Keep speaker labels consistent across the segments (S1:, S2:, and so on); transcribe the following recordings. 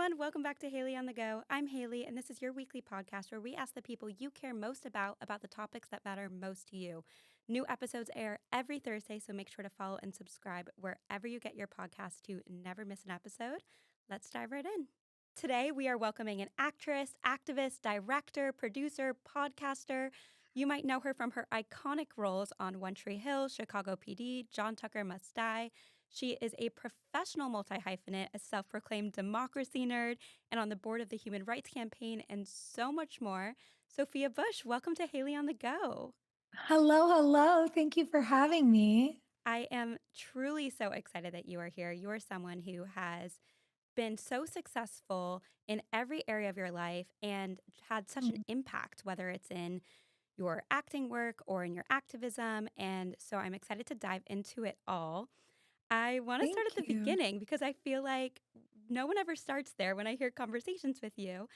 S1: everyone. Welcome back to Haley on the Go. I'm Haley, and this is your weekly podcast where we ask the people you care most about the topics that matter most to you. New episodes air every Thursday, so make sure to follow and subscribe wherever you get your podcast to never miss an episode. Let's dive right in. Today, we are welcoming an actress, activist, director, producer, podcaster. You might know her from her iconic roles on One Tree Hill, Chicago PD, John Tucker Must Die. She is a professional multi-hyphenate, a self-proclaimed democracy nerd, and on the board of the Human Rights Campaign, and so much more. Sophia Bush, welcome to Haley on the Go.
S2: Hello, hello. Thank you for having me.
S1: I am truly so excited that you are here. You are someone who has been so successful in every area of your life and had such an
S2: Mm,
S1: impact, whether it's in your acting work or in your activism. And so I'm excited to dive into it all. I want to start at
S2: Thank
S1: the
S2: you.
S1: beginning because I feel like no one ever starts there when I hear conversations with you.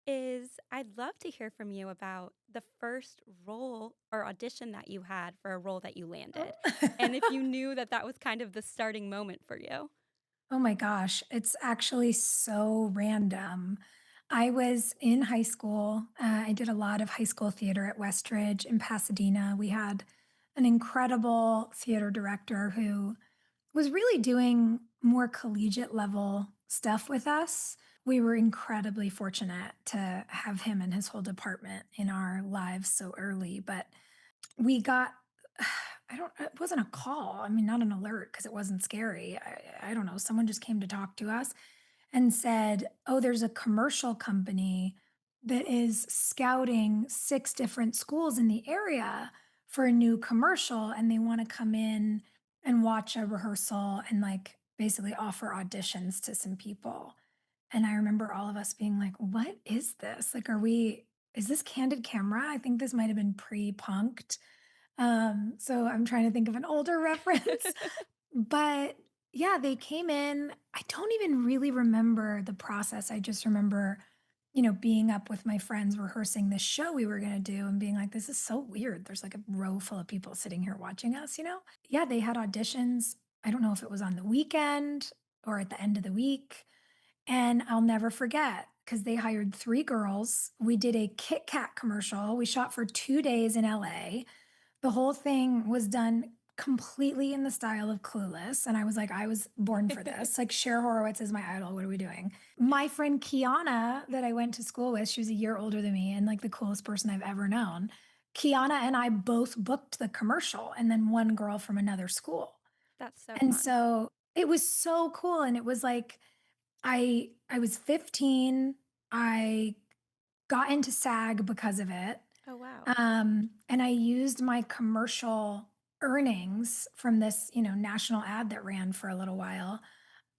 S1: I'd love to hear from you about the first role or audition that you had for a role that you landed. And if you
S2: Oh.
S1: knew that that was kind of the starting moment for you.
S2: Oh my gosh, it's actually so random. I was in high school. I did a lot of high school theater at Westridge in Pasadena. We had an incredible theater director who was really doing more collegiate level stuff with us. We were incredibly fortunate to have him and his whole department in our lives so early, but we got I don't it wasn't a call. I mean, not an alert because it wasn't scary. I don't know. Someone just came to talk to us and said, "Oh, there's a commercial company that is scouting 6 different schools in the area for a new commercial, and they wanna come in and watch a rehearsal and, like, basically offer auditions to some people." And I remember all of us being like, "What is this? Like, is this candid camera?" I think this might have been pre-punked. So I'm trying to think of an older reference, but yeah, they came in. I don't even really remember the process. I just remember, being up with my friends rehearsing this show we were going to do and being like, this is so weird. There's like a row full of people sitting here watching us. Yeah, they had auditions. I don't know if it was on the weekend or at the end of the week. And I'll never forget because they hired 3 girls. We did a Kit Kat commercial. We shot for 2 days in LA. The whole thing was done completely in the style of Clueless, and I was like, "I was born for this." Like, Cher Horowitz is my idol, what are we doing? My friend Kiana that I went to school with, she was a year older than me and, like, the coolest person I've ever known. Kiana and I both booked the commercial, and then one girl from another school.
S1: That's so
S2: And
S1: fun.
S2: so, it was so cool, and it was like I was 15, I got into SAG because of it.
S1: Oh, wow.
S2: And I used my commercial earnings from this, national ad that ran for a little while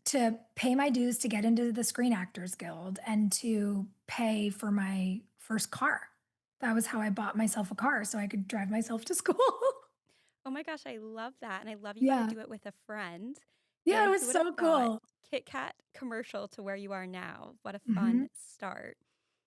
S2: to pay my dues to get into the Screen Actors Guild and to pay for my first car. That was how I bought myself a car so I could drive myself to school.
S1: Oh my gosh, I love that. And I love you got to
S2: Yeah.
S1: do it with a friend.
S2: Yeah, it
S1: And
S2: was
S1: who would have
S2: so
S1: thought
S2: cool.
S1: Kit Kat commercial to where you are now? What a fun
S2: Mhm.
S1: start.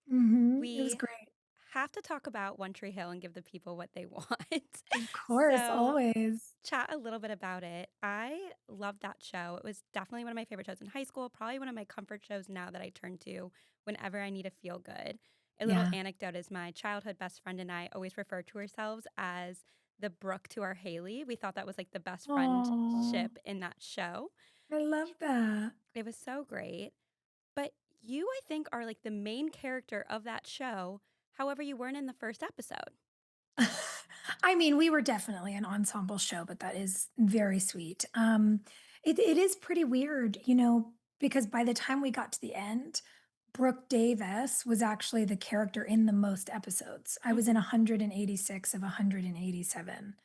S2: It was
S1: We
S2: great.
S1: have to talk about One Tree Hill and give the people what they want.
S2: Of course,
S1: So,
S2: always.
S1: chat a little bit about it. I love that show. It was definitely one of my favorite shows in high school, probably one of my comfort shows now that I turn to whenever I need to feel good. A little
S2: Yeah.
S1: anecdote is my childhood best friend and I always refer to ourselves as the Brooke to our Haley. We thought that was like the best
S2: Oh,
S1: friendship in that show.
S2: I love that.
S1: It was so great. But you, I think, are like the main character of that show. However, you weren't in the first episode.
S2: I mean, we were definitely an ensemble show, but that is very sweet. It is pretty weird, because by the time we got to the end, Brooke Davis was actually the character in the most episodes. I was in
S1: Mhm.
S2: 186 of 187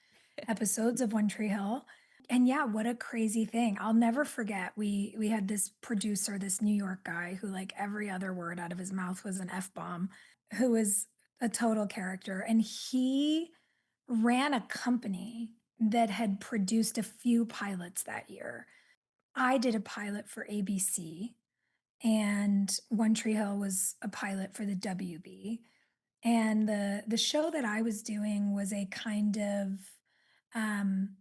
S2: episodes of One Tree Hill. And yeah, what a crazy thing. I'll never forget. We had this producer, this New York guy who like every other word out of his mouth was an F-bomb, who was a total character. And he ran a company that had produced a few pilots that year. I did a pilot for ABC, and One Tree Hill was a pilot for the WB. And the show that I was doing was a kind of um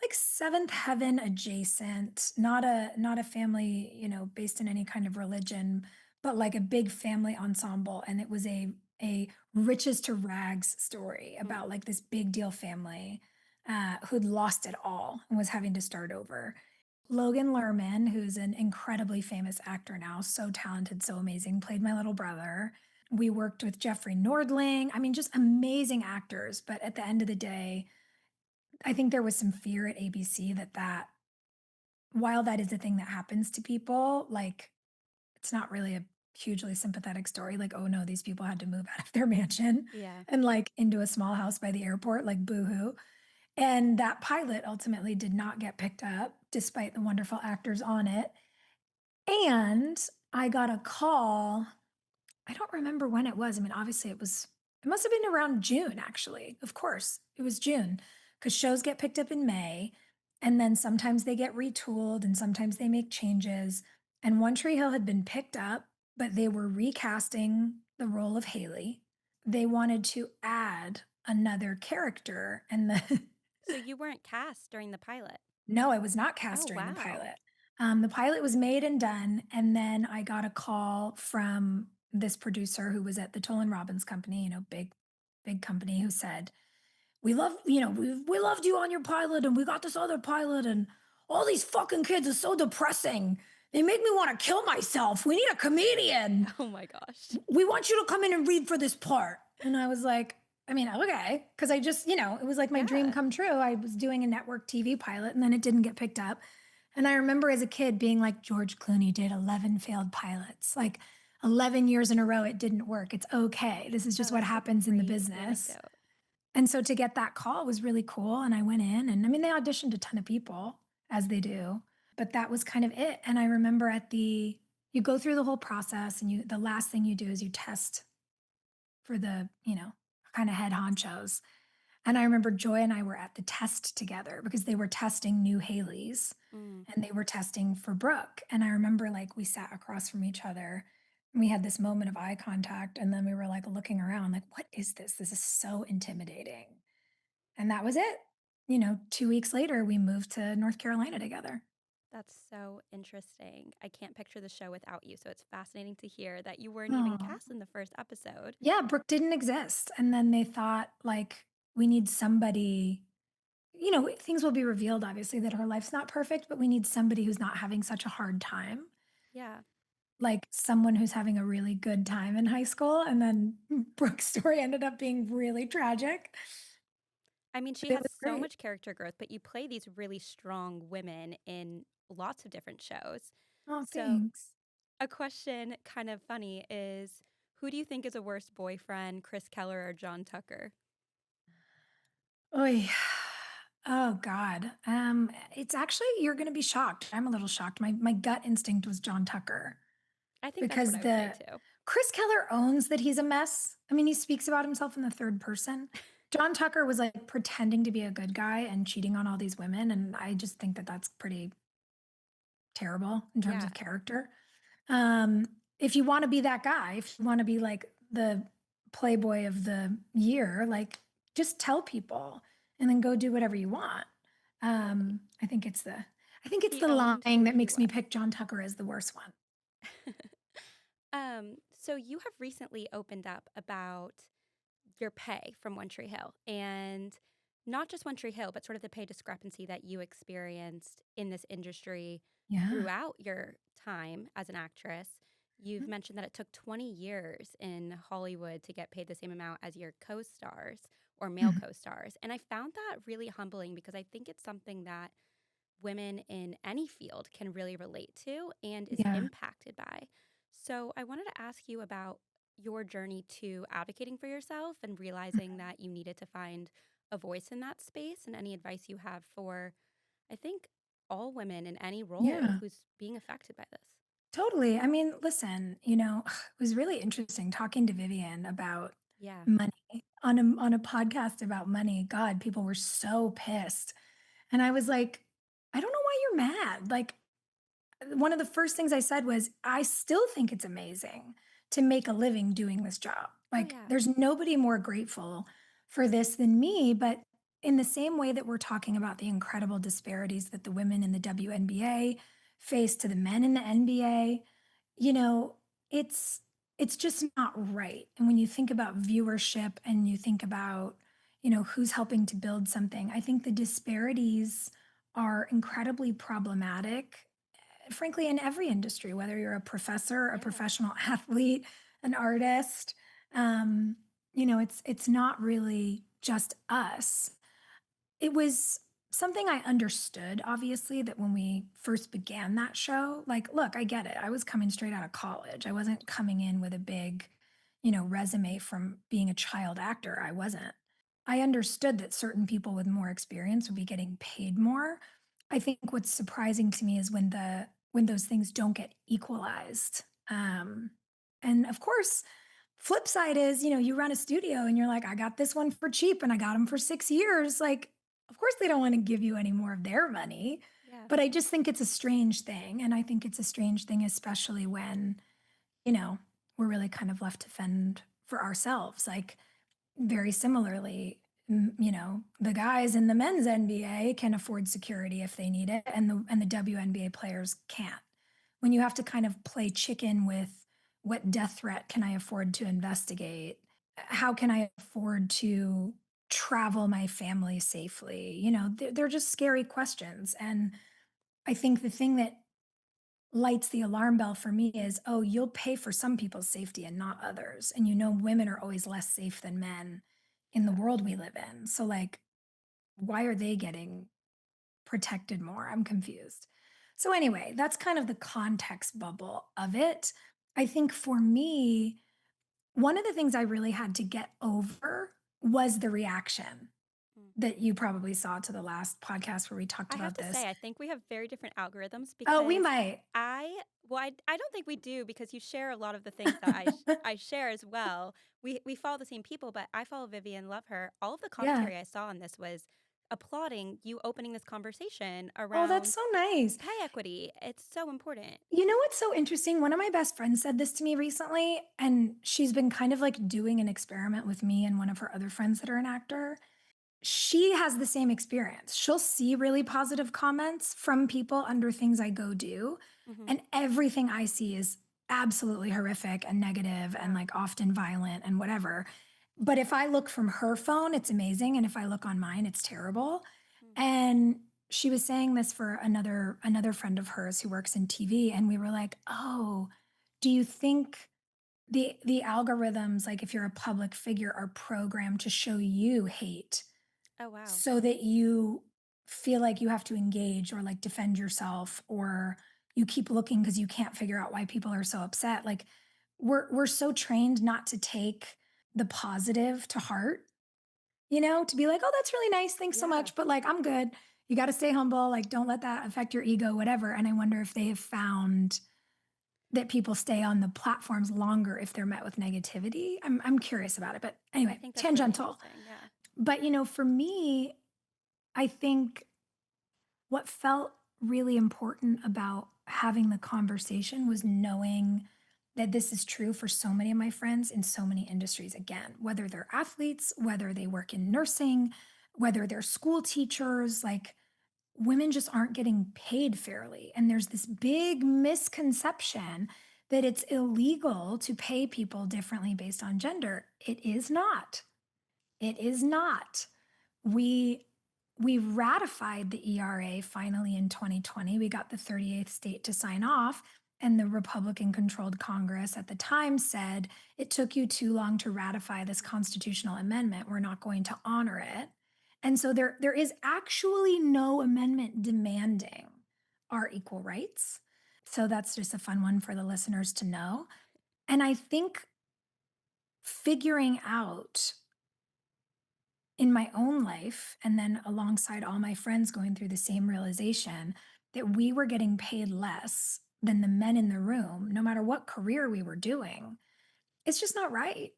S2: like Seventh Heaven adjacent, not a family, based in any kind of religion, but like a big family ensemble, and it was a riches to rags story
S1: Mm.
S2: about like this big deal family who'd lost it all and was having to start over. Logan Lerman, who's an incredibly famous actor now, so talented, so amazing, played my little brother. We worked with Jeffrey Nordling. I mean, just amazing actors. But at the end of the day, I think there was some fear at ABC that while that is a thing that happens to people, like it's not really a hugely sympathetic story. Like, oh no, these people had to move out of their mansion
S1: Yeah.
S2: and like into a small house by the airport, like boohoo. And that pilot ultimately did not get picked up despite the wonderful actors on it. And I got a call. I don't remember when it was. I mean, obviously it must have been around June, actually. Of course, it was June because shows get picked up in May and then sometimes they get retooled and sometimes they make changes. And One Tree Hill had been picked up, but they were recasting the role of Haley. They wanted to add another character and
S1: So you weren't cast during the pilot?
S2: no, I was not
S1: Oh,
S2: cast during the
S1: wow.
S2: pilot. The pilot was made and done, and then I got a call from this producer who was at the Tolan Robbins company, big company, who said, "We love, we loved you on your pilot, and we got this other pilot, and all these fucking kids are so depressing. They make me want to kill myself. We need a comedian."
S1: Oh my gosh.
S2: We want you to come in and read for this part. And I was like, I mean, okay. Cause I just, it was like my dream
S1: Yeah.
S2: come true. I was doing a network TV pilot and then it didn't get picked up. And I remember as a kid being like, George Clooney did 11 failed pilots. Like 11 years in a row, it didn't work. It's okay. This is
S1: Oh,
S2: just what
S1: that's a
S2: happens in the
S1: great
S2: business.
S1: anecdote.
S2: And so to get that call was really cool. And I went in and I mean, they auditioned a ton of people as they do, but that was kind of it. And I remember you go through the whole process and the last thing you do is you test for the, kind of head honchos. And I remember Joy and I were at the test together because they were testing new Haleys
S1: Mm.
S2: and they were testing for Brooke. And I remember like we sat across from each other and we had this moment of eye contact. And then we were like looking around, like, what is this? This is so intimidating. And that was it. 2 weeks later, we moved to North Carolina together.
S1: That's so interesting. I can't picture the show without you, so it's fascinating to hear that you weren't even
S2: Oh,
S1: cast in the first episode.
S2: yeah. Brooke didn't exist. And then they thought, like, we need somebody. Things will be revealed, obviously, that her life's not perfect, but we need somebody who's not having such a hard time.
S1: Yeah.
S2: Like someone who's having a really good time in high school. And then Brooke's story ended up being really tragic.
S1: I mean,
S2: But
S1: she
S2: it
S1: has
S2: was
S1: so
S2: great.
S1: much character growth, but you play these really strong women in lots of different shows.
S2: Oh,
S1: So,
S2: thanks.
S1: a question kind of funny is who do you think is a worse boyfriend, Chris Keller or John Tucker?
S2: Oy. Oh God. It's actually you're gonna be shocked. I'm a little shocked. My gut instinct was John Tucker.
S1: I think that's what
S2: Because
S1: I would say
S2: the
S1: too.
S2: Chris Keller owns that he's a mess. I mean, he speaks about himself in the third person. John Tucker was like pretending to be a good guy and cheating on all these women, and I just think that that's pretty terrible in terms
S1: Yeah.
S2: of character. Um, if you want to be that guy, if you want to be like the playboy of the year, like just tell people and then go do whatever you want.
S1: Totally.
S2: I think it's
S1: He
S2: the
S1: owned
S2: lying
S1: who
S2: that
S1: he
S2: makes me
S1: was.
S2: pick John Tucker as the worst one.
S1: So you have recently opened up about your pay from One Tree Hill and not just One Tree Hill, but sort of the pay discrepancy that you experienced in this industry
S2: Yeah.
S1: throughout your time as an actress. You've mentioned that it took 20 years in Hollywood to get paid the same amount as your co stars or male
S2: Mhm.
S1: co stars. And I found that really humbling because I think it's something that women in any field can really relate to and is
S2: Yeah.
S1: impacted by. So, I wanted to ask you about your journey to advocating for yourself and realizing
S2: Mhm.
S1: that you needed to find a voice in that space and any advice you have for, I think, all women in any role
S2: Yeah.
S1: who's being affected by this.
S2: Totally. I mean, listen, it was really interesting talking to Vivian about
S1: Yeah.
S2: money on a podcast about money. God, people were so pissed. And I was like, I don't know why you're mad. Like one of the first things I said was, I still think it's amazing to make a living doing this job.
S1: Oh,
S2: Like,
S1: yeah.
S2: there's nobody more grateful for this than me. But in the same way that we're talking about the incredible disparities that the women in the WNBA face to the men in the NBA, you know, it's it's just not right. And when you think about viewership and you think about, who's helping to build something, I think the disparities are incredibly problematic, frankly, in every industry, whether you're a professor, a
S1: Yeah.
S2: professional athlete, an artist. Um, it's not really just us. It was something I understood, obviously, that when we first began that show, like, look, I get it. I was coming straight out of college. I wasn't coming in with a big, resume from being a child actor. I wasn't. I understood that certain people with more experience would be getting paid more. I think what's surprising to me is when those things don't get equalized. And of course, flip side is, you run a studio and you're like, I got this one for cheap and I got them for 6 years. Like, of course, they don't want to give you any more of their money.
S1: Yeah.
S2: But I just think it's a strange thing. And I think it's a strange thing, especially when, you know, we're really kind of left to fend for ourselves. Like, very similarly, the guys in the men's NBA can afford security if they need it, and the WNBA players can't. When you have to kind of play chicken with what death threat can I afford to investigate? How can I afford to travel my family safely? They're just scary questions. And I think the thing that lights the alarm bell for me is, oh, you'll pay for some people's safety and not others. And women are always less safe than men in the
S1: Yeah.
S2: world we live in. So, like, why are they getting protected more? I'm confused. So, anyway, that's kind of the context bubble of it. I think for me, one of the things I really had to get over was the reaction
S1: Mm.
S2: that you probably saw to the last podcast where we talked
S1: I have
S2: about
S1: to
S2: this.
S1: say, I think we have very different algorithms
S2: Oh, we
S1: because
S2: might.
S1: I don't think we do because you share a lot of the things that I share as well. We follow the same people, but I follow Vivian, love her. All of the
S2: Yeah.
S1: commentary I saw on this was applauding you opening this conversation
S2: Oh, that's
S1: around
S2: so nice.
S1: pay equity. It's so important.
S2: You know what's so interesting? One of my best friends said this to me recently, and she's been kind of like doing an experiment with me and one of her other friends that are an actor. She has the same experience. She'll see really positive comments from people under things I go do,
S1: Mhm.
S2: and everything I see is absolutely horrific and negative and
S1: Wow.
S2: like often violent and whatever. But if I look from her phone, it's amazing, and if I look on mine, it's terrible.
S1: Mm.
S2: And she was saying this for another friend of hers who works in TV, and we were like, "Oh, do you think the algorithms, like if you're a public figure, are programmed to show you hate
S1: Oh, wow.
S2: so that you feel like you have to engage or like defend yourself, or you keep looking because you can't figure out why people are so upset?" Like, we're so trained not to take the positive to heart, to be like, "Oh, that's really nice. Thanks so
S1: Yeah.
S2: much, but like I'm good." You got to stay humble, like don't let that affect your ego, whatever. And I wonder if they have found that people stay on the platforms longer if they're met with negativity. I'm curious about it, but
S1: I
S2: anyway,
S1: think that's really
S2: tangential.
S1: interesting. Yeah.
S2: But for me, I think what felt really important about having the conversation was knowing that this is true for so many of my friends in so many industries. Again, whether they're athletes, whether they work in nursing, whether they're school teachers, like, women just aren't getting paid fairly. And there's this big misconception that it's illegal to pay people differently based on gender. It is not. It is not. We we ratified the ERA finally in 2020. We got the 38th state to sign off, and the Republican controlled Congress at the time said, "It took you too long to ratify this constitutional amendment. We're not going to honor it." And so there is actually no amendment demanding our equal rights. So that's just a fun one for the listeners to know. And I think figuring out in my own life, and then alongside all my friends going through the same realization, that we were getting paid less than the men in the room, no matter what career we were doing, it's just not right.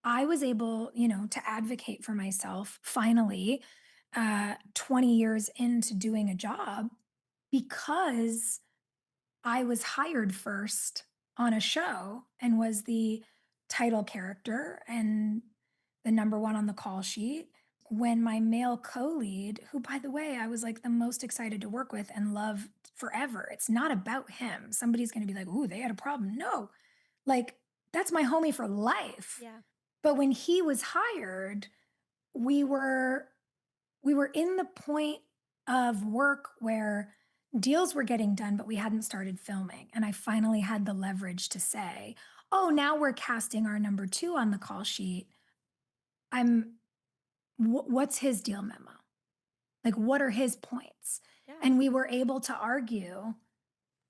S2: I was able, to advocate for myself finally, 20 years into doing a job, because I was hired first on a show and was the title character and the number one on the call sheet. When my male co lead, who, by the way, I was like the most excited to work with and love forever, it's not about him. Somebody's going to be like, "Ooh, they had a problem." No, Like, that's my homie for life.
S1: Yeah.
S2: But when he was hired, we were we were in the point of work where deals were getting done, but we hadn't started filming. And I finally had the leverage to say, oh, now we're casting our number two on the call sheet. I'm, what's his deal memo? Like, what are his points?
S1: Yeah.
S2: And we were able to argue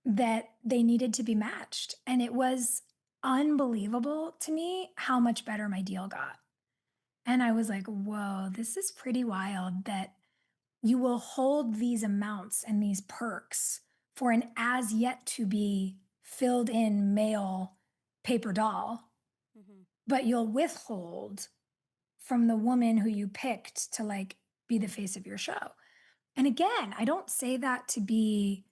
S2: that they needed to be matched. And it was unbelievable to me how much better my deal got. And I was like, whoa, this is pretty wild that you will hold these amounts and these perks for an as yet to be filled in male paper doll,
S1: Hmm.
S2: but you'll withhold from the woman who you picked to like be the face of your show. And again, I don't say that to be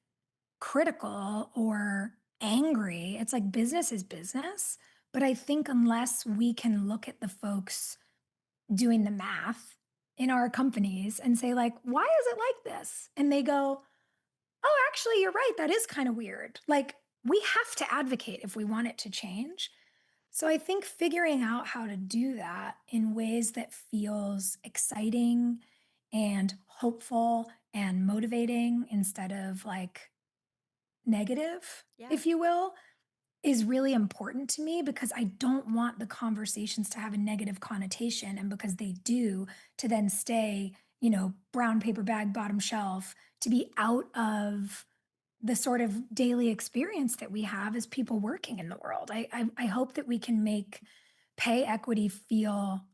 S2: critical or angry. It's like business is business. But I think unless we can look at the folks doing the math in our companies and say, like, why is it like this? And they go, oh, actually, you're right. That is kind of weird. Like, we have to advocate if we want it to change. So I think figuring out how to do that in ways that feels exciting and hopeful and motivating instead of like negative,
S1: Yeah.
S2: if you will, is really important to me because I don't want the conversations to have a negative connotation. And because they do, to then stay, brown paper bag, bottom shelf, to be out of the sort of daily experience that we have as people working in the world. I hope that we can make pay equity feel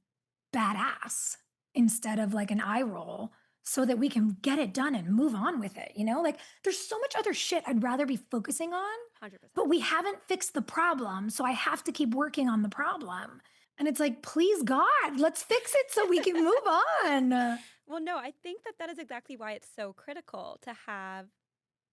S2: badass instead of like an eye roll so that we can get it done and move on with it. Like there's so much other shit I'd rather be focusing on,
S1: 100%.
S2: but we haven't fixed the problem. So I have to keep working on the problem. And it's like, please God, let's fix it so we can move on.
S1: Well, no, I think that that is exactly why it's so critical to have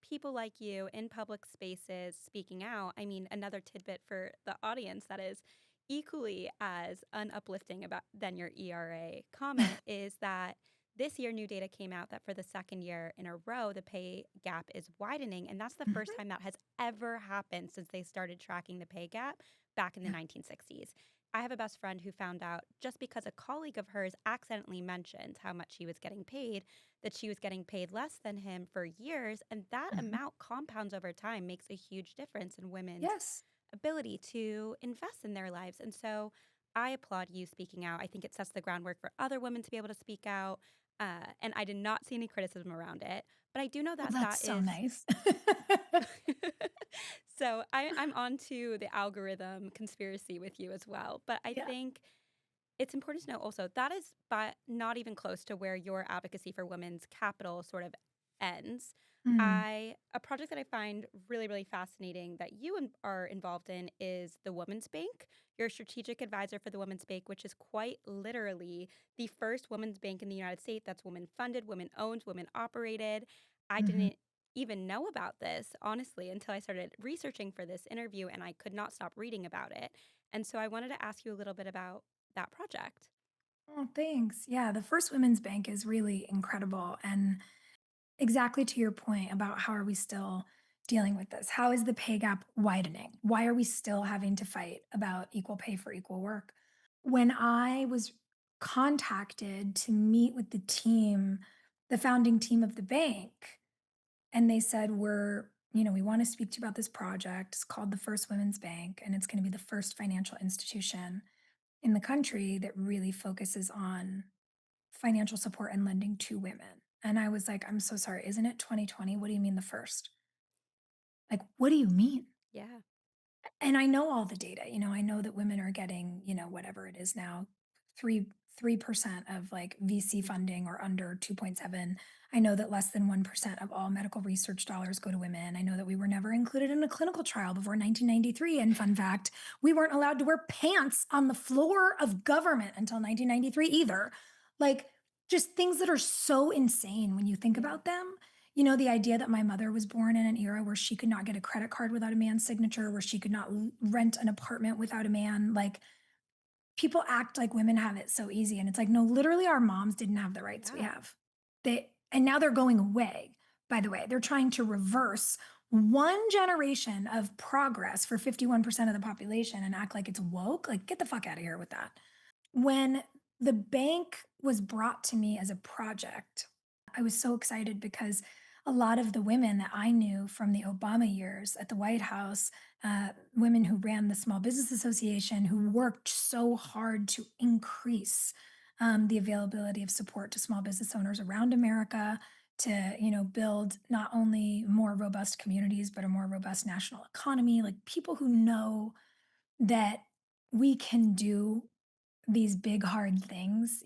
S1: people like you in public spaces speaking out. I mean, another tidbit for the audience that is equally as unuplifting about than your ERA comment is that this year new data came out that for the second year in a row the pay gap is widening, and that's the first
S2: Mhm.
S1: time that has ever happened since they started tracking the pay gap back in the
S2: Yeah.
S1: 1960s. I have a best friend who found out just because a colleague of hers accidentally mentioned how much she was getting paid, that she was getting paid less than him for years. And that
S2: Mhm.
S1: amount compounds over time, makes a huge difference in women's
S2: Yes.
S1: ability to invest in their lives. And so I applaud you speaking out. I think it sets the groundwork for other women to be able to speak out. And I did not see any criticism around it. But I do know
S2: Well,
S1: that
S2: that's
S1: that
S2: so
S1: is.
S2: nice.
S1: So I'm on to the algorithm conspiracy with you as well. But I
S2: Yeah.
S1: think it's important to know also that is but not even close to where your advocacy for women's capital sort of ends.
S2: Mm.
S1: A project that I find really, really fascinating that you are involved in is the Women's Bank. You're a strategic advisor for the Women's Bank, which is quite literally the first women's bank in the United States that's women funded, women owned, women operated. I
S2: Mhm.
S1: didn't even know about this, honestly, until I started researching for this interview, and I could not stop reading about it. And so I wanted to ask you a little bit about that project.
S2: Oh, thanks. Yeah, the First Women's Bank is really incredible. And exactly to your point about how are we still dealing with this? How is the pay gap widening? Why are we still having to fight about equal pay for equal work? When I was contacted to meet with the team, the founding team of the bank, and they said, we want to speak to you about this project. It's called the First Women's Bank, and it's going to be the first financial institution in the country that really focuses on financial support and lending to women. And I was like, I'm so sorry. Isn't it 2020? What do you mean the first? Like, what do you mean?
S1: Yeah.
S2: And I know all the data. I know that women are getting, whatever it is now, 3% of like VC funding or under 2.7. I know that less than 1% of all medical research dollars go to women. I know that we were never included in a clinical trial before 1993. And fun fact, we weren't allowed to wear pants on the floor of government until 1993 either. Like, just things that are so insane when you think
S1: Yeah.
S2: about them. The idea that my mother was born in an era where she could not get a credit card without a man's signature, where she could not rent an apartment without a man. Like, people act like women have it so easy. And it's like, no, literally, our moms didn't have the rights we
S1: Yeah.
S2: have. And now they're going away, by the way. They're trying to reverse one generation of progress for 51% of the population and act like it's woke, like, get the fuck out of here with that. When the bank was brought to me as a project, I was so excited because a lot of the women that I knew from the Obama years at the White House, women who ran the Small Business Association, who worked so hard to increase the availability of support to small business owners around America, to build not only more robust communities but a more robust national economy, like people who know that we can do these big hard things,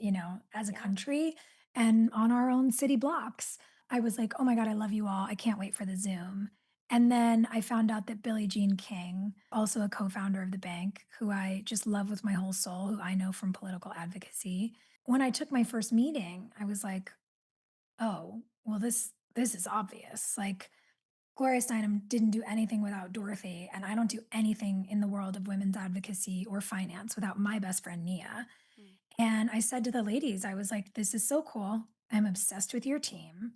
S2: as a
S1: Yeah.
S2: country and on our own city blocks. I was like, "Oh my god, I love you all. I can't wait for the Zoom." And then I found out that Billie Jean King, also a co-founder of the bank, who I just love with my whole soul, who I know from political advocacy. When I took my first meeting, I was like, "Oh, well this is obvious." Like Gloria Steinem didn't do anything without Dorothy, and I don't do anything in the world of women's advocacy or finance without my best friend Nia.
S1: Mm.
S2: And I said to the ladies, I was like, "This is so cool. I'm obsessed with your team.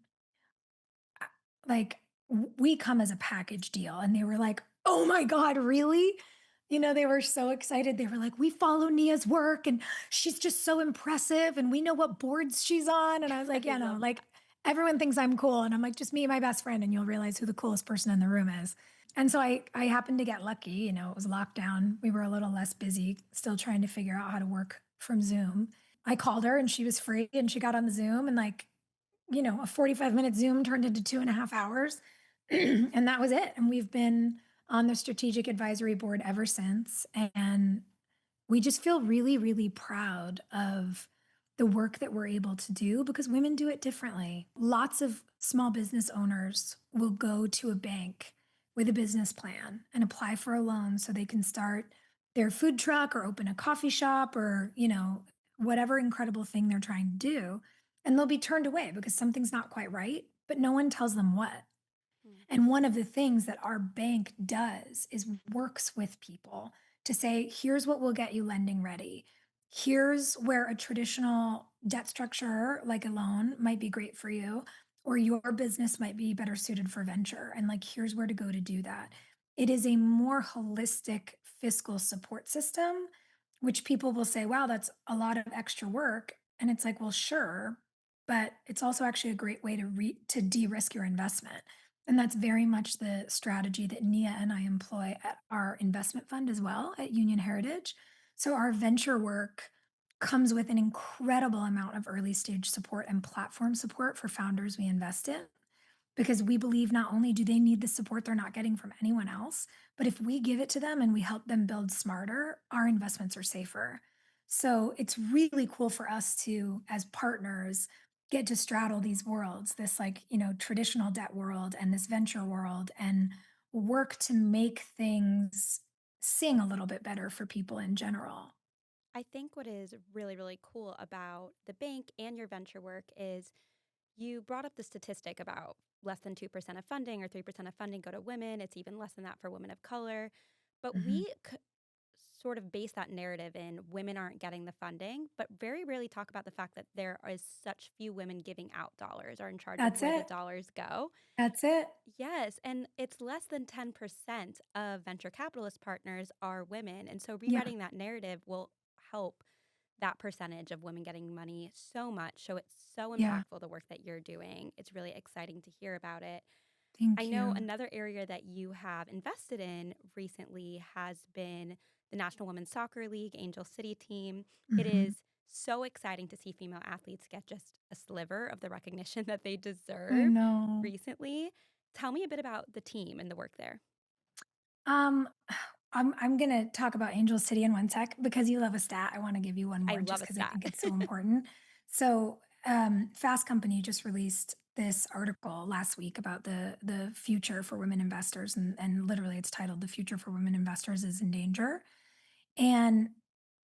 S2: I- Like, we come as a package deal." And they were like, "Oh my God, really?" They were so excited. They were like, "We follow Nia's work and she's just so impressive. And we know what boards she's on." And I was like,
S1: I
S2: "Yeah, no,
S1: love
S2: like everyone thinks I'm cool." And I'm like, "Just me and my best friend, and you'll realize who the coolest person in the room is." And so I happened to get lucky. It was lockdown. We were a little less busy, still trying to figure out how to work from Zoom. I called her and she was free and she got on the Zoom, and like, a 45-minute Zoom turned into 2.5 hours. And that was it. And we've been on the strategic advisory board ever since. And we just feel really, really proud of the work that we're able to do because women do it differently. Lots of small business owners will go to a bank with a business plan and apply for a loan so they can start their food truck or open a coffee shop or, whatever incredible thing they're trying to do. And they'll be turned away because something's not quite right, but no one tells them what.
S1: Mm.
S2: And one of the things that our bank does is works with people to say, here's what will get you lending ready. Here's where a traditional debt structure, like a loan, might be great for you, or your business might be better suited for venture. And like, here's where to go to do that. It is a more holistic fiscal support system, which people will say, wow, that's a lot of extra work. And it's like, well, sure, but it's also actually a great way to de-risk your investment. And that's very much the strategy that Nia and I employ at our investment fund as well at Union Heritage. So our venture work comes with an incredible amount of early stage support and platform support for founders we invest in, because we believe not only do they need the support they're not getting from anyone else, but if we give it to them and we help them build smarter, our investments are safer. So it's really cool for us to, as partners, get to straddle these worlds, this like, traditional debt world and this venture world, and work to make things sing a little bit better for people in general.
S1: I think what is really, really cool about the bank and your venture work is you brought up the statistic about less than 2% of funding or 3% of funding go to women. It's even less than that for women of color. But
S2: Mhm.
S1: sort of base that narrative in women aren't getting the funding, but very rarely talk about the fact that there is such few women giving out dollars or in charge of
S2: That's
S1: where the
S2: it.
S1: dollars go.
S2: That's it.
S1: Yes, and it's less than 10% of venture capitalist partners are women. And so
S2: Yeah.
S1: rewriting that narrative will help that percentage of women getting money so much. So it's so
S2: Yeah.
S1: impactful the work that you're doing. It's really exciting to hear about it. I
S2: Thank
S1: know
S2: you.
S1: another area that you have invested in recently has been the National Women's Soccer League Angel City team. It
S2: Mhm.
S1: is so exciting to see female athletes get just a sliver of the recognition that they
S2: I
S1: deserve
S2: know.
S1: recently. Tell me a bit about the team and the work there.
S2: Um, I'm gonna talk about Angel City in one sec because you love a stat. I want to give you one
S1: I
S2: more
S1: love
S2: just
S1: a
S2: because I
S1: stat.
S2: think it's so important. So, Fast Company just released this article last week about the future for women investors, and literally it's titled "The Future for Women Investors is in Danger." And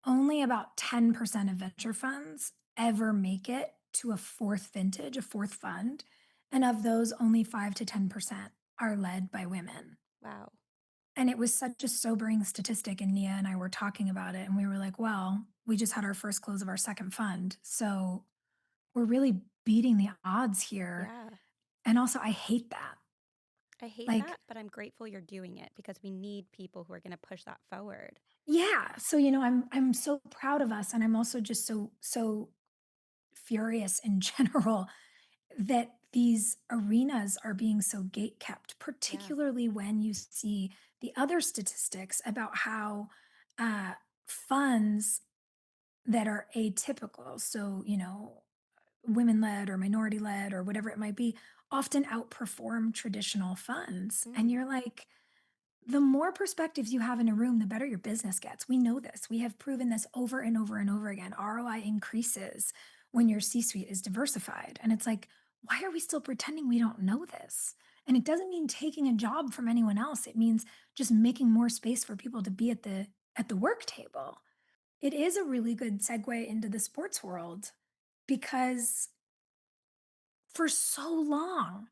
S2: only about 10% of venture funds ever make it to a fourth vintage, a fourth fund, and of those, only 5 to 10% are led by women.
S1: Wow.
S2: And it was such a sobering statistic, and Nia and I were talking about it, and we were like, "Well, we just had our first close of our second fund, so we're really beating the odds here."
S1: Yeah.
S2: And also, I hate that.
S1: I hate
S2: Like,
S1: that, but I'm grateful you're doing it because we need people who are going to push that forward.
S2: yeah, so, I'm so proud of us, and I'm also just so furious in general that these arenas are being so gate kept,
S1: Yeah.
S2: particularly when you see the other statistics about how uh, funds that are atypical, so, women led or minority led or whatever it might be, often outperform traditional funds. And
S1: Mm.
S2: you're like, the more perspectives you have in a room, the better your business gets. We know this. We have proven this over and over and over again. ROI increases when your C suite is diversified. And it's like, why are we still pretending we don't know this? And it doesn't mean taking a job from anyone else. It means just making more space for people to be at the work table. It is a really good segue into the sports world because for so long,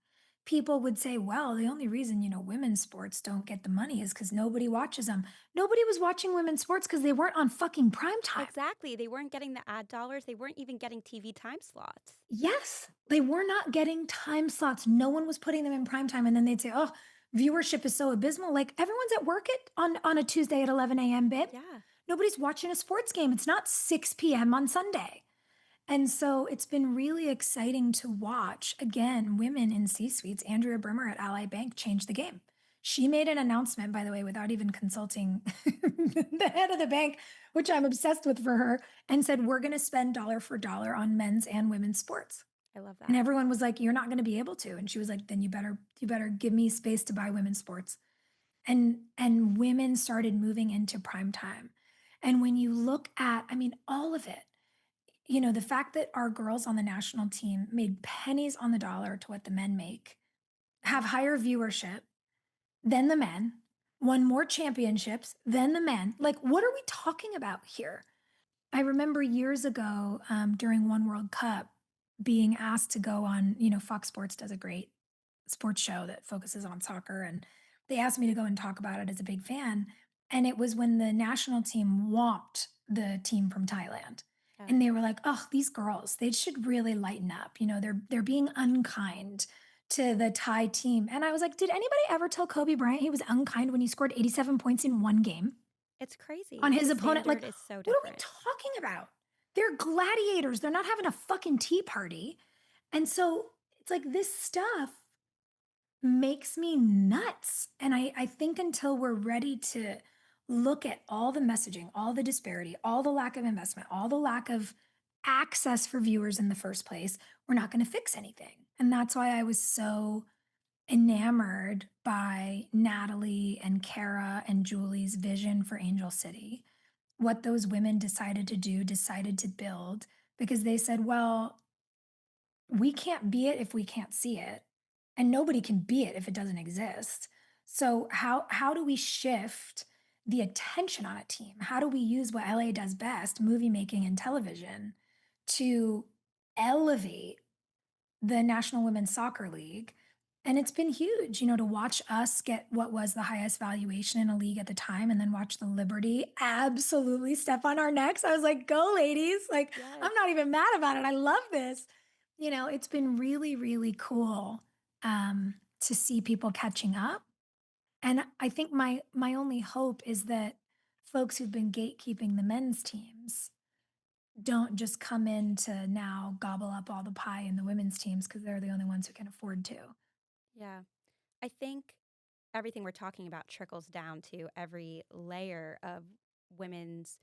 S2: people would say, well, the only reason, women's sports don't get the money is because nobody watches them. Nobody was watching women's sports because they weren't on fucking prime time.
S1: Exactly. They weren't getting the ad dollars. They weren't even getting TV time slots.
S2: Yes, they were not getting time slots. No one was putting them in prime time. And then they'd say, oh, viewership is so abysmal. Like everyone's at work on a Tuesday at 11 a.m., babe.
S1: Yeah.
S2: Nobody's watching a sports game. It's not 6 p.m. on Sunday. And so it's been really exciting to watch, again, women in C suites. Andrea Brimmer at Ally Bank changed the game. She made an announcement, by the way, without even consulting the head of the bank, which I'm obsessed with for her, and said, we're going to spend dollar for dollar on men's and women's sports.
S1: I love
S2: And
S1: that.
S2: everyone was like, you're not going to be able to. And she was like, then you better give me space to buy women's sports. And women started moving into prime time. And when you look at, I mean, all of it, the fact that our girls on the national team made pennies on the dollar to what the men make, have
S1: Yeah.
S2: higher viewership than the men, won more championships than the men. Like, what are we talking about here? I remember years ago during One World Cup being asked to go on, Fox Sports does a great sports show that focuses on soccer. And they asked me to go and talk about it as a big fan. And it was when the national team whomped the team from Thailand.
S1: Oh,
S2: And they were like, oh, these girls, they should really lighten up. They're being unkind to the Thai team. And I was like, did anybody ever tell Kobe Bryant he was unkind when he scored 87 points in one game
S1: it's crazy.
S2: on
S1: The
S2: his opponent? Like,
S1: standard is so
S2: what are we
S1: different.
S2: talking about? They're gladiators. They're not having a fucking tea party. And so it's like this stuff makes me nuts. And I think until we're ready to look at all the messaging, all the disparity, all the lack of investment, all the lack of access for viewers in the first place, we're not going to fix anything. And that's why I was so enamored by Natalie and Kara and Julie's vision for Angel City. What those women decided to do, decided to build, because they said, well, we can't be it if we can't see it, and nobody can be it if it doesn't exist. So how do we shift the attention on a team? How do we use what LA does best, movie making and television, to elevate the National Women's Soccer League? And it's been huge, to watch us get what was the highest valuation in a league at the time and then watch the Liberty absolutely step on our necks. I was like, go, ladies. Like,
S1: Yes.
S2: I'm not even mad about it. I love this. It's been really, really cool to see people catching up. And I think my only hope is that folks who've been gatekeeping the men's teams don't just come in to now gobble up all the pie in the women's teams because they're the only ones who can afford to.
S1: Yeah. I think everything we're talking about trickles down to every layer of women's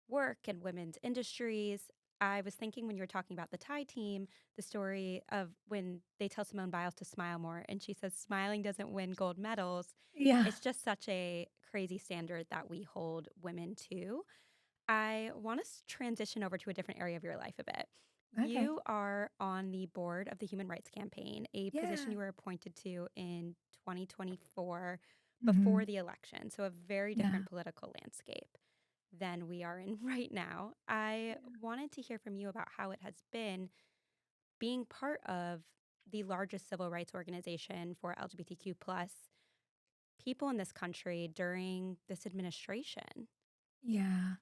S1: work and women's industries. I was thinking when you were talking about the Thai team, the story of when they tell Simone Biles to smile more and she says smiling doesn't win gold medals.
S2: Yeah.
S1: It's just such a crazy standard that we hold women to. I want to transition over to a different area of your life a bit.
S2: Okay.
S1: You are on the board of the Human Rights Campaign, a position
S2: Yeah.
S1: you were appointed to in 2024 before
S2: Mhm.
S1: the election. So, a very
S2: Yeah.
S1: different political landscape than we are in right now. I wanted to hear from you about how it has been being part of the largest civil rights organization for LGBTQ plus people in this country during this administration.
S2: Yeah.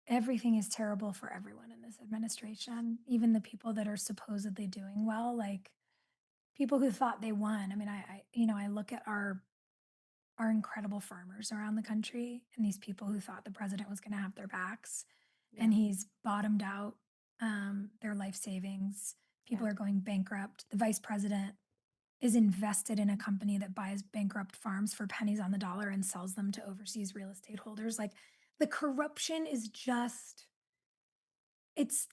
S2: Everything is terrible for everyone in this administration, even the people that are supposedly doing well. Like, people who thought they won. I mean, I look at our incredible farmers around the country and these people who thought the president was going to have their backs, and
S1: Yeah.
S2: he's bottomed out their life savings.
S1: Yeah.
S2: People are going bankrupt. The vice president is invested in a company that buys bankrupt farms for pennies on the dollar and sells them to overseas real estate holders. Like, the corruption is just, it's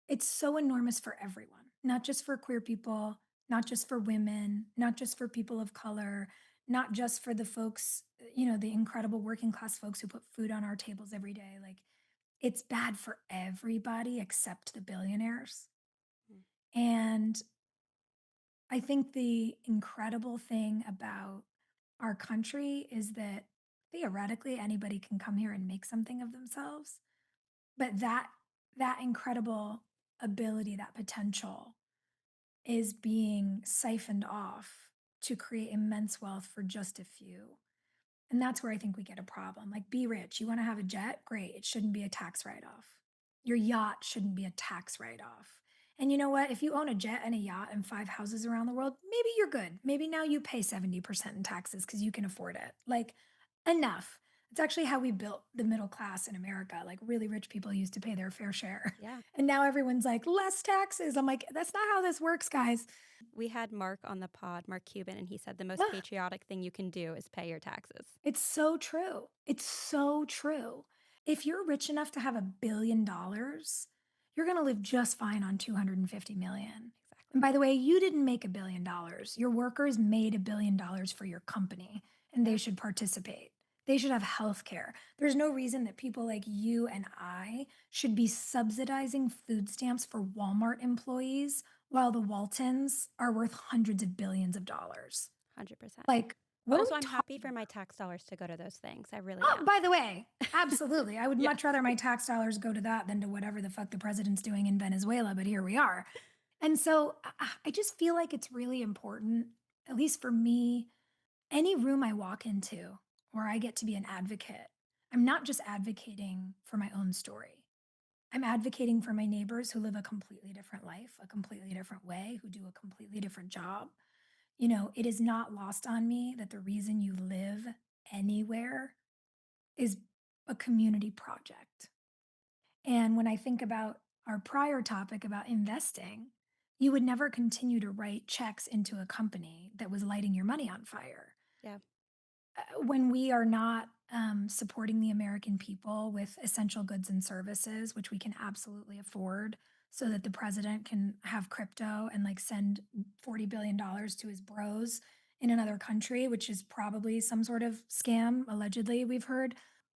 S2: it's so enormous for everyone, not just for queer people, not just for women, not just for people of color, not just for the folks, the incredible working class folks who put food on our tables every day. Like, it's bad for everybody except the billionaires.
S1: Mm.
S2: And I think the incredible thing about our country is that theoretically anybody can come here and make something of themselves, but that incredible ability, that potential is being siphoned off to create immense wealth for just a few. And that's where I think we get a problem. Like, be rich. You want to have a jet? Great. It shouldn't be a tax write off. Your yacht shouldn't be a tax write off. And you know what? If you own a jet and a yacht and five houses around the world, maybe you're good. Maybe now you pay 70% in taxes because you can afford it. Like, enough. It's actually how we built the middle class in America. Like, really rich people used to pay their fair share.
S1: Yeah.
S2: And now everyone's like, less taxes. I'm like, that's not how this works, guys.
S1: We had Mark on the pod, Mark Cuban, and he said the most patriotic thing you can do is pay your taxes.
S2: It's so true. It's so true. If you're rich enough to have $1 billion, you're going to live just fine on 250 million. And
S1: Exactly.
S2: by the way, you didn't make $1 billion. Your workers made $1 billion for your company, and they
S1: Yeah.
S2: should participate. They should have health care. There's no reason that people like you and I should be subsidizing food stamps for Walmart employees while the Waltons are worth hundreds of billions of dollars.
S1: 100%.
S2: Like, what are
S1: Also,
S2: we
S1: I'm happy
S2: talking
S1: for my
S2: about?
S1: tax dollars to go to those things. I really
S2: Oh,
S1: am.
S2: by the way, absolutely. I would
S1: Yeah.
S2: much rather my tax dollars go to that than to whatever the fuck the president's doing in Venezuela, but here we are. And so I just feel like it's really important, at least for me, any room I walk into where I get to be an advocate, I'm not just advocating for my own story. I'm advocating for my neighbors who live a completely different life, a completely different way, who do a completely different job. It is not lost on me that the reason you live anywhere is a community project. And when I think about our prior topic about investing, you would never continue to write checks into a company that was lighting your money on fire.
S1: Yeah.
S2: When we are not supporting the American people with essential goods and services, which we can absolutely afford, so that the president can have crypto and like send $40 billion to his bros in another country, which is probably some sort of scam, allegedly, we've heard,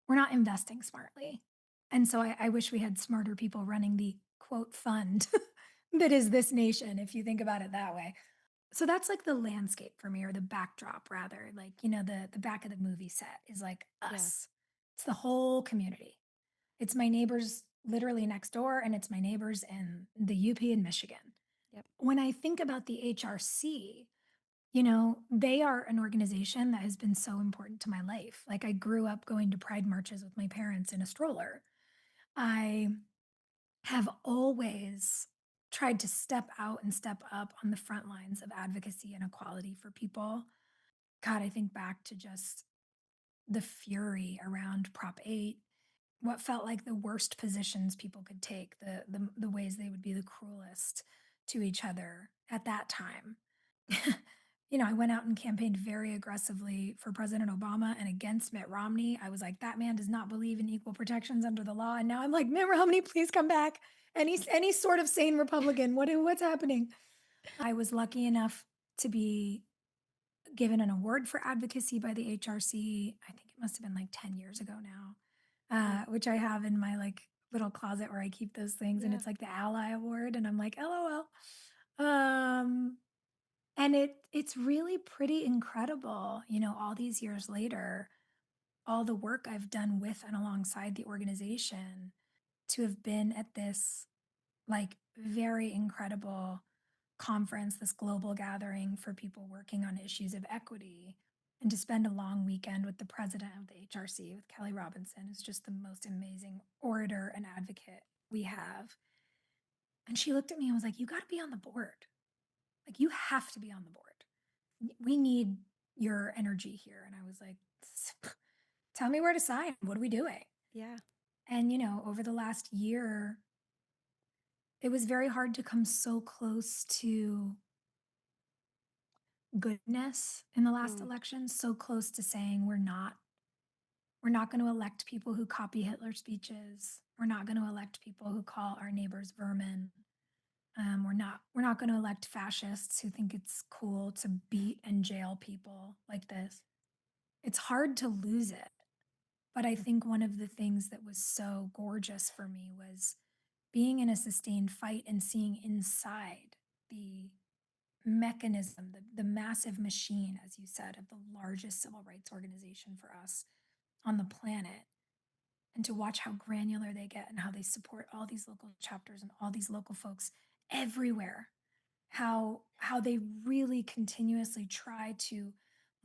S2: we're not investing smartly. And so I wish we had smarter people running the quote fund that is this nation, if you think about it that way. So that's like the landscape for me, or the backdrop rather. Like, the back of the movie set is like
S1: Yeah.
S2: us. It's the whole community. It's my neighbors literally next door, and it's my neighbors in the UP in Michigan.
S1: Yep.
S2: When I think about the HRC, they are an organization that has been so important to my life. Like, I grew up going to pride marches with my parents in a stroller. I have always tried to step out and step up on the front lines of advocacy and equality for people. God, I think back to just the fury around Prop 8, what felt like the worst positions people could take, the ways they would be the cruelest to each other at that time. I went out and campaigned very aggressively for President Obama and against Mitt Romney. I was like, that man does not believe in equal protections under the law. And now I'm like, Mitt Romney, please come back. Any sort of sane Republican. What's happening? I was lucky enough to be given an award for advocacy by the HRC. I think it must have been like 10 years ago now,
S1: Mm.
S2: which I have in my like little closet where I keep those things. And
S1: Yeah.
S2: it's like the Ally Award. And I'm like, LOL. Um, and it's really pretty incredible, all these years later, all the work I've done with and alongside the organization to have been at this like very incredible conference, this global gathering for people working on issues of equity, and to spend a long weekend with the president of the HRC, with Kelly Robinson, who's just the most amazing orator and advocate we have. And she looked at me and was like, "You got to be on the board." Like, you have to be on the board. We need your energy here." And I was like, "Tell me where to sign. What are we doing?"
S1: Yeah.
S2: And, over the last year, it was very hard to come so close to goodness in the last
S1: Mm.
S2: election, so close to saying we're not going to elect people who copy Hitler speeches. We're not going to elect people who call our neighbors vermin. We're not going to elect fascists who think it's cool to beat and jail people like this. It's hard to lose it. But I think one of the things that was so gorgeous for me was being in a sustained fight and seeing inside the mechanism, the massive machine, as you said, of the largest civil rights organization for us on the planet, and to watch how granular they get and how they support all these local chapters and all these local folks everywhere. How they really continuously try to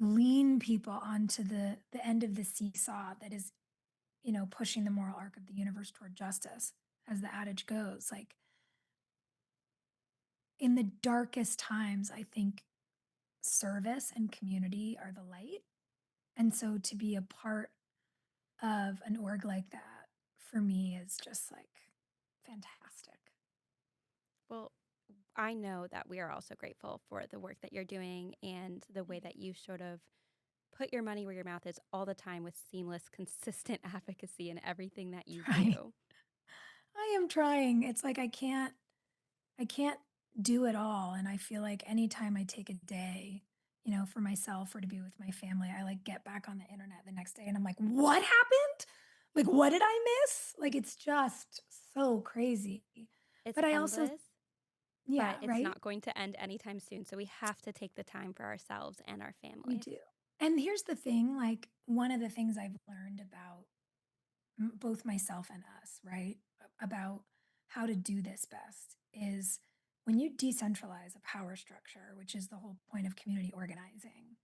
S2: lean people onto the end of the seesaw that is, pushing the moral arc of the universe toward justice, as the adage goes. Like, in the darkest times, I think service and community are the light. And so to be a part of an org like that for me is just like fantastic.
S1: Well, I know that we are also grateful for the work that you're doing and the way
S2: Thank
S1: that you sort of put your money where your mouth is all the time with seamless, consistent advocacy in everything that
S2: you.
S1: you
S2: Trying.
S1: do.
S2: I am trying. It's like I can't do it all. And I feel like anytime I take a day, for myself or to be with my family, I like get back on the internet the next day and I'm like, what happened? Like, what did I miss? Like, it's just so crazy.
S1: It's
S2: But I also,
S1: endless, but
S2: yeah,
S1: it's
S2: right?
S1: not going to end anytime soon. So we have to take the time for ourselves and our
S2: We
S1: families.
S2: do. And here's the thing, like, one of the things I've learned about both myself and us, right? About how to do this best is when you decentralize a power structure, which is the whole point of community organizing,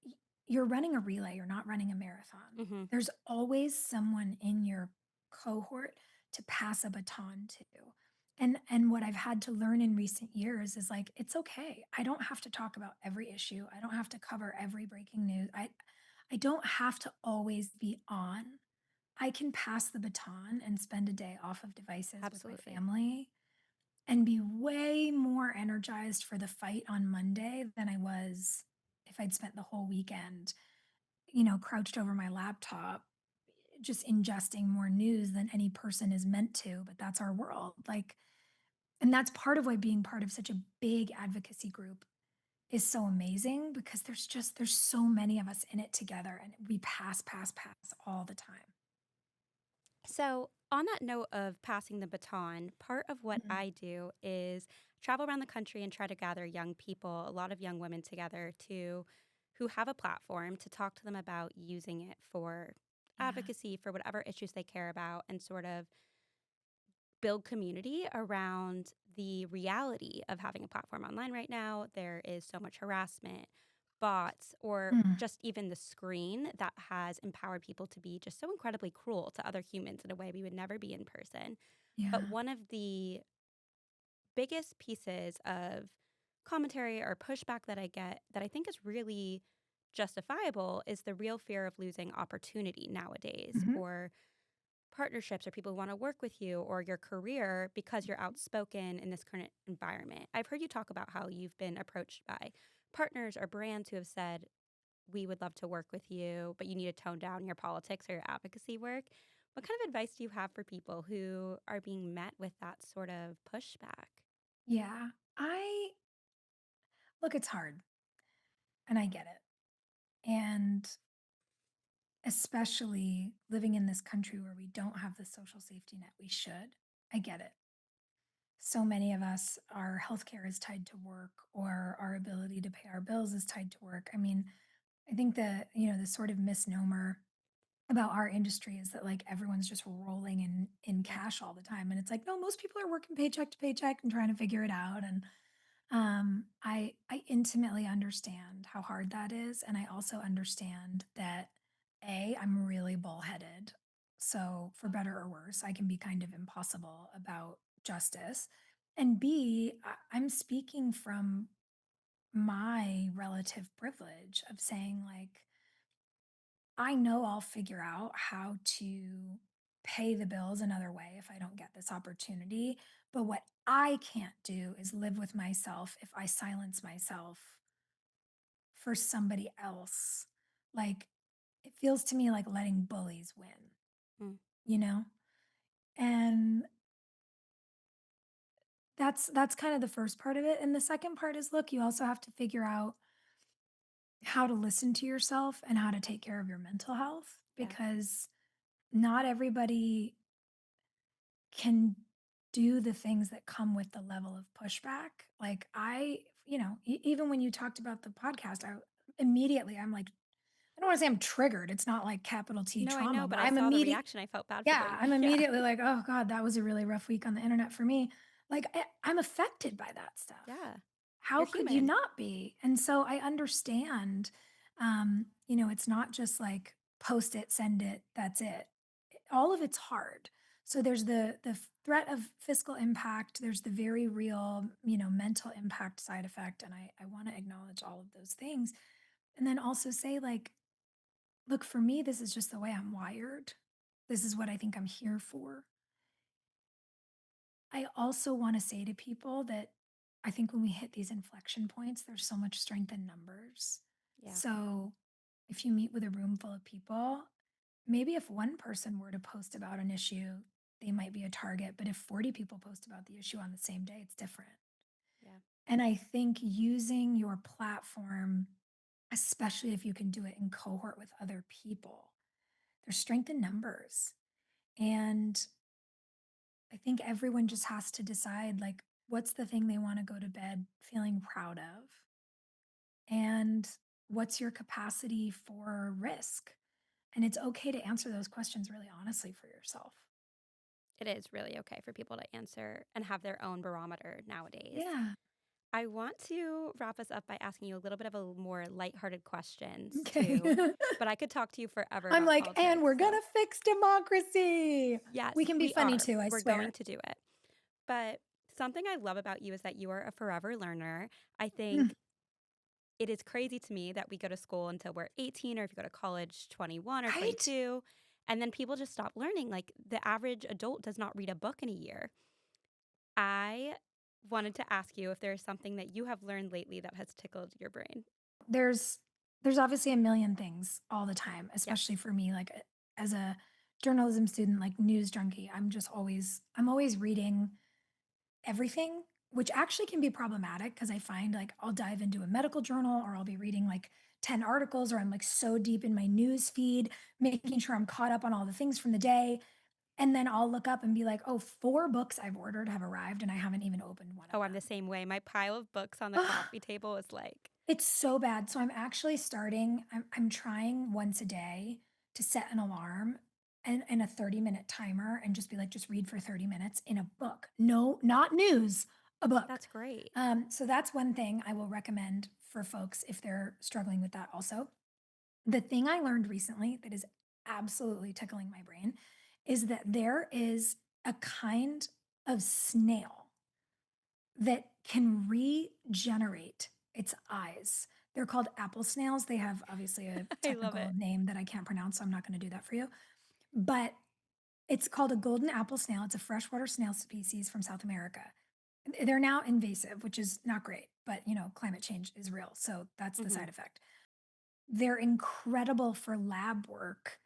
S2: y- you're running a relay, you're not running a marathon.
S1: Hmm.
S2: There's always someone in your cohort to pass a baton to. And what I've had to learn in recent years is like it's okay. I don't have to talk about every issue. I don't have to cover every breaking news. I don't have to always be on. I can pass the baton and spend a day off of devices with my
S1: Absolutely.
S2: family and be way more energized for the fight on Monday than I was if I'd spent the whole weekend, crouched over my laptop, just ingesting more news than any person is meant to. But that's our world. Like, and that's part of why being part of such a big advocacy group is so amazing because there's so many of us in it together and we pass all the time.
S1: So, on that note of passing the baton, part of what
S2: Mhm.
S1: I do is travel around the country and try to gather young people, a lot of young women together to who have a platform to talk to them about using it for
S2: Yeah.
S1: advocacy for whatever issues they care about and sort of build community around the reality of having a platform online right now. There is so much harassment, bots, or
S2: Mm.
S1: just even the screen that has empowered people to be just so incredibly cruel to other humans in a way we would never be in person. But
S2: Yeah.
S1: one of the biggest pieces of commentary or pushback that I get that I think is really justifiable is the real fear of losing opportunity nowadays
S2: Mhm.
S1: or partnerships or people who want to work with you or your career because you're outspoken in this current environment. I've heard you talk about how you've been approached by partners or brands who have said, we would love to work with you, but you need to tone down your politics or your advocacy work. What kind of advice do you have for people who are being met with that sort of pushback?
S2: Yeah. I look, it's hard and I get it. And especially living in this country where we don't have the social safety net we should, I get it. So many of us, our healthcare is tied to work or our ability to pay our bills is tied to work. I mean, I think the sort of misnomer about our industry is that like everyone's just rolling in
S1: Yeah,
S2: cash all the time. And it's like, no, most people are working paycheck to paycheck and trying to figure it out. And I intimately understand how hard that is, and I also understand that I'm really bullheaded. So for better or worse, I can be kind of impossible about justice. And B, I'm speaking from my relative privilege of saying, like, I know I'll figure out how to pay the bills another way if I don't get this opportunity. But what I can't do is live with myself if I silence myself for somebody else. Like, it feels to me like letting bullies win,
S1: Mm,
S2: you know? And that's kind of the first part of it. And the second part is, look, you also have to figure out how to listen to yourself and how to take care of your mental health,
S1: yeah.
S2: because not everybody can do the things that come with the level of pushback. Like even when you talked about the podcast, I'm like, I don't want to say I'm triggered. It's not like capital T
S1: No, I
S2: trauma,
S1: know,
S2: but
S1: but I saw the reaction. I felt bad for
S2: yeah,
S1: them.
S2: I'm
S1: Yeah.
S2: immediately like, oh God, that was a really rough week on the internet for me. Like I'm affected by that stuff.
S1: Yeah.
S2: How
S1: You're
S2: could you
S1: human.
S2: not be? And so I understand, it's not just like post it, send it, that's it. All of it's hard. So there's the threat of fiscal impact, there's the very real, mental impact side effect. And I want to acknowledge all of those things. And then also say, like, look, for me, this is just the way I'm wired. This is what I think I'm here for. I also want to say to people that I think when we hit these inflection points, there's so much strength in numbers.
S1: Yeah.
S2: So if you meet with a room full of people, maybe if one person were to post about an issue, they might be a target. But if 40 people post about the issue on the same day, it's different.
S1: Yeah.
S2: And I think using your platform, especially if you can do it in cohort with other people, there's strength in numbers. And I think everyone just has to decide, like, what's the thing they want to go to bed feeling proud of? And what's your capacity for risk? And it's okay to answer those questions really honestly for yourself.
S1: It is really okay for people to answer and have their own barometer nowadays.
S2: Yeah.
S1: I want to wrap us up by asking you a little bit of a more lighthearted questions
S2: Okay.
S1: too, but I could talk to you forever
S2: I'm
S1: about
S2: like, and
S1: politics.
S2: we're going
S1: So,
S2: to fix democracy. We
S1: yes,
S2: can be
S1: we
S2: funny
S1: are.
S2: too, I
S1: We're going
S2: swear.
S1: to do it. But something I love about you is that you are a forever learner. I
S2: Mm,
S1: think it is crazy to me that we go to school until we're 18, or if you go to college, 21 or
S2: right?
S1: 22, and then people just stop learning. Like the average adult does not read a book in a year. I wanted to ask you if there is something that you have learned lately that has tickled your brain.
S2: There's there's obviously a million things all the time, especially
S1: Yes.
S2: for me, like, as a journalism student, like news junkie. I'm always reading everything, which actually can be problematic because I find, like, I'll dive into a medical journal or I'll be reading like 10 articles, or I'm like so deep in my news feed, making sure I'm caught up on all the things from the day. And then I'll look up and be like, oh, 4 books I've ordered have arrived and I haven't even opened one of
S1: Oh, I'm the
S2: them.
S1: same way. My pile of books on the coffee table is like,
S2: It's so bad. So I'm actually I'm trying once a day to set an alarm and a 30-minute timer and just be like, just read for 30 minutes in a book. No, not news, a book.
S1: that's great.
S2: So that's one thing I will recommend for folks if they're struggling with that also. The thing I learned recently that is absolutely tickling my brain is that there is a kind of snail that can regenerate its eyes. They're called apple snails. They have obviously a
S1: I love
S2: technical
S1: it.
S2: name that I can't pronounce, so I'm not going to do that for you. But it's called a golden apple snail. It's a freshwater snail species from South America. They're now invasive, which is not great, but climate change is real. So that's the
S1: Mhm.
S2: side effect. They're incredible for lab work.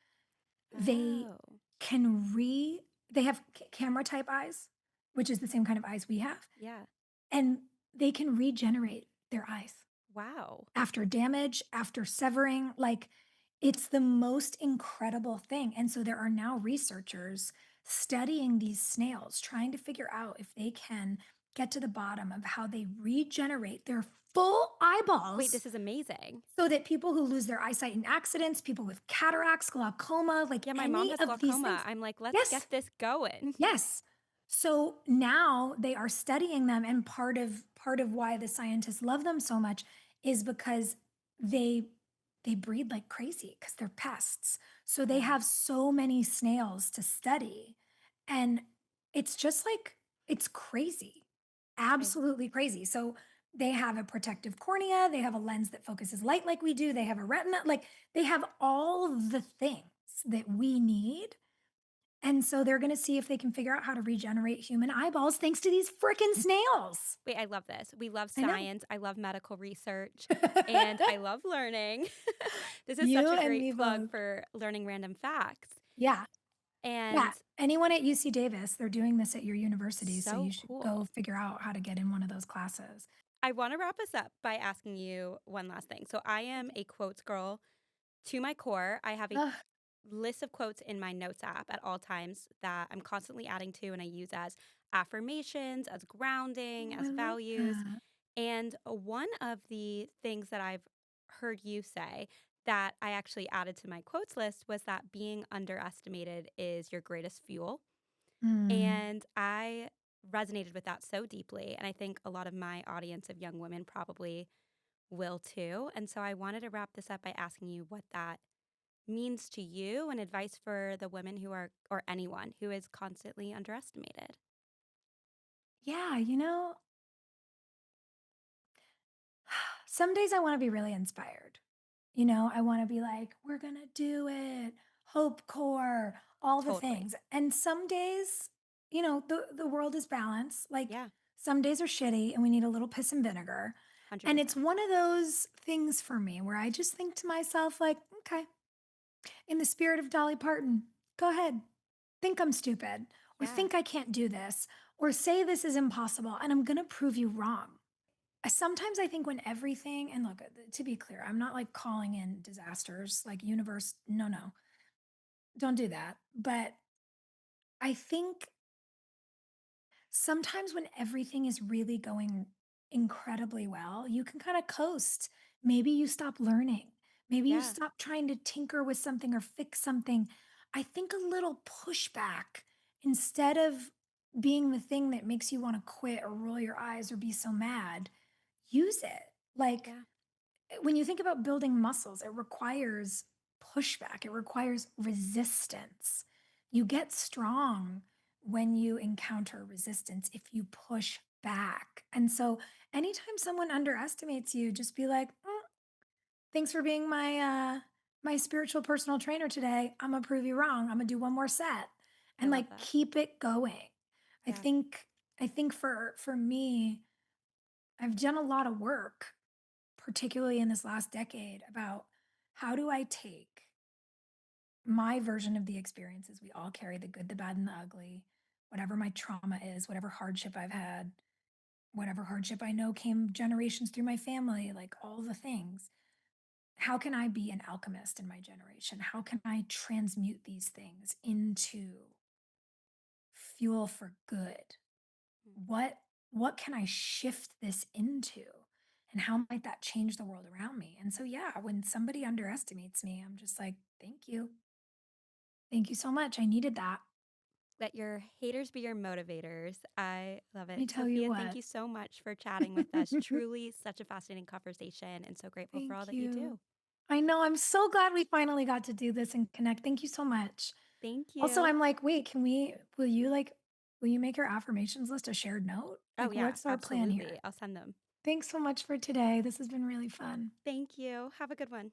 S2: They
S1: Oh,
S2: can re they have camera type eyes, which is the same kind of eyes we have,
S1: yeah.
S2: and they can regenerate their eyes
S1: Wow.
S2: after damage, after severing. Like, it's the most incredible thing. And so there are now researchers studying these snails, trying to figure out if they can get to the bottom of how they regenerate their full
S1: Wait,
S2: eyeballs
S1: this is amazing.
S2: so that people who lose their eyesight in accidents, people with cataracts, glaucoma, like
S1: Yeah, my mom
S2: any
S1: has
S2: of these
S1: glaucoma.
S2: things.
S1: I'm like, let's
S2: Yes,
S1: get this going.
S2: yes. So now they are studying them, and part of why the scientists love them so much is because they they breed like crazy because they're pests. So they
S1: Wow.
S2: have so many snails to study, and it's just like it's crazy.
S1: I
S2: absolutely crazy. So they have a protective cornea, they have a lens that focuses light like we do, they have a retina, like they have all the things that we need. And so they're going to see if they can figure out how to regenerate human eyeballs thanks to these freaking snails.
S1: wait, I love this. We love
S2: I know.
S1: science. I love medical research, and I love learning. This is
S2: You
S1: such a
S2: and
S1: great
S2: me
S1: plug
S2: both.
S1: for learning random facts.
S2: Yeah. Yeah.
S1: And
S2: Anyone at UC Davis, they're doing this at your university. So you
S1: so
S2: should go
S1: cool.
S2: figure out how to get in one of those classes.
S1: I want to wrap us up by asking you one last thing. So, I am
S2: Okay.
S1: a quotes girl to my core. I have a
S2: Ugh,
S1: list of quotes in my notes app at all times that I'm constantly adding to and I use as affirmations, as grounding,
S2: oh, I
S1: as
S2: love
S1: values.
S2: that.
S1: And one of the things that I've heard you say that I actually added to my quotes list was that being underestimated is your greatest fuel.
S2: Mm.
S1: And I resonated with that so deeply. And I think a lot of my audience of young women probably will too. And so I wanted to wrap this up by asking you what that means to you and advice for the women who are, or anyone who is constantly underestimated.
S2: Yeah. Some days I want to be really inspired. I want to be like, we're going to do it. Hope core, all the
S1: Totally.
S2: things. And some days, the world is balanced. Like
S1: Yeah.
S2: some days are shitty and we need a little piss and vinegar. And it's
S1: 100%.
S2: one of those things for me where I just think to myself, like, okay, in the spirit of Dolly Parton, go ahead, think I'm stupid or
S1: Yeah.
S2: think I can't do this or say this is impossible and I'm going to prove you wrong. Sometimes I think when everything, and look, to be clear, I'm not like calling in disasters like universe. No, no, don't do that. But I think sometimes when everything is really going incredibly well, you can kind of coast. Maybe you stop learning. Maybe you
S1: Yeah.
S2: stop trying to tinker with something or fix something. I think a little pushback instead of being the thing that makes you want to quit or roll your eyes or be so mad, use it. Like,
S1: Yeah.
S2: when you think about building muscles, it requires pushback, it requires resistance. You get strong when you encounter resistance if you push back. And so, anytime someone underestimates you, just be like, "Mm, thanks for being my spiritual personal trainer today. I'm gonna prove you wrong. I'm gonna do one more set."
S1: I
S2: And
S1: love
S2: like
S1: that.
S2: keep it going. I
S1: Yeah.
S2: think I think for me, I've done a lot of work particularly in this last decade, about how do I take my version of the experiences we all carry, the good, the bad, and the ugly, whatever my trauma is, whatever hardship I've had, whatever hardship I know came generations through my family, like all the things. How can I be an alchemist in my generation? How can I transmute these things into fuel for good?
S1: Mm.
S2: What can I shift this into? And how might that change the world around me? And so yeah, when somebody underestimates me, I'm just like, thank you. Thank you so much. I needed that.
S1: Let your haters be your motivators. I love
S2: Let me
S1: it.
S2: tell you
S1: Sophia, thank
S2: what.
S1: you so much for chatting with us. Truly such a fascinating conversation and so grateful for all
S2: Thank
S1: that you
S2: you.
S1: do.
S2: I know. I'm so glad we finally got to do this and connect. Thank you so much.
S1: Thank
S2: Also,
S1: you.
S2: I'm like, wait, will you make your affirmations list a shared note?
S1: Oh,
S2: Like,
S1: yeah,
S2: what's our plan
S1: absolutely.
S2: here?
S1: I'll send them.
S2: Thanks so much for today. This has been really fun.
S1: Thank you. Have a good one.